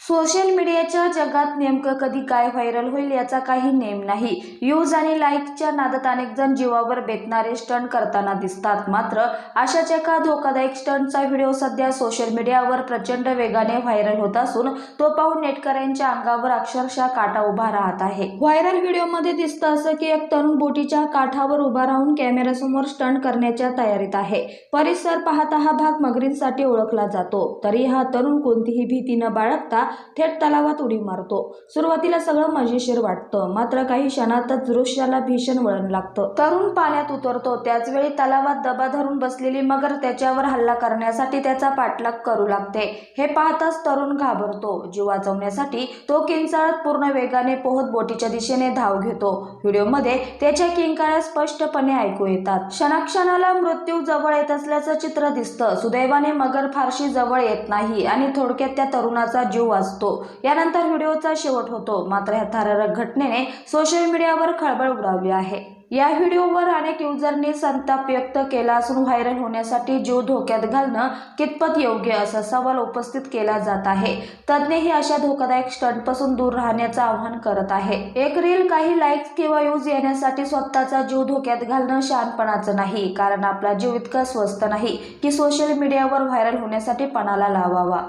Social मीडियाच्या जगात नेमकं कधी काय व्हायरल होईल याचा काही नेम नाही। व्ह्यूज आणि लाईकच्या नादात अनेक जण जीवावर बेतणारे स्टंट करताना दिसतात। मात्र अशाच एका धोकादायक स्टंटचा व्हिडिओ सध्या सोशल मीडियावर प्रचंड वेगाने व्हायरल होत असून तो पाहून नेटकऱ्यांच्या अंगावर अक्षरशः काटा उभा राहत आहे। व्हायरल व्हिडिओमध्ये दिसतं असं की एक तरुण बोटीच्या काठावर उभा राहून कॅमेऱ्यासमोर स्टंट करण्याच्या तयारीत आहे। परिसर पाहता हा भाग मगरींसाठी ओळखला जातो, तरी हा तरुण कोणतीही भीती न बाळगता थेट तलावात उडी मारतो। सुरुवातीला सगळं मजेशीर वाटतं, मात्र काही क्षणातच दृश्याला भीषण वळण लागतं। तरुण पाण्यात उतरतो, त्याच वेळी तलावात दबा धरून बसलेली मगर त्याच्यावर हल्ला करण्यासाठी त्याचा पाठलाग करू लागते। हे पाहताच तरुण घाबरतो। जीव वाचवण्यासाठी तो किंचाळत पूर्ण वेगाने पोहत बोटीच्या दिशेने धाव घेतो। व्हिडिओमध्ये त्याच्या किंकाळ्या स्पष्टपणे ऐकू येतात। क्षणाक्षणाला मृत्यू जवळ येत असल्याचं चित्र दिसतं। सुदैवाने मगर फारशी जवळ येत नाही आणि थोडक्यात त्या तरुणाचा जीव वाचतो। यानंतर व्हिडिओचा शेवट होतो। मात्र या थरारक घटनेने सोशल मीडियावर खळबळ उडाली आहे। या व्हिडिओवर अनेक युजरनी संताप व्यक्त केला असून व्हायरल होण्यासाठी जीव धोक्यात घालणं कितपत योग्य असा सवाल उपस्थित केला जात आहे। तज्ञही अशा धोकादायक स्टंटपासून दूर राहण्याचं आवाहन करत आहे। एक रील काही लाईक्स किंवा व्ह्यूज येण्यासाठी स्वतःचा जीव धोक्यात घालणं शहाणपणाचं नाही, कारण आपला जीव इतका स्वस्त नाही की सोशल मीडियावर व्हायरल होण्यासाठी पणाला लावावा।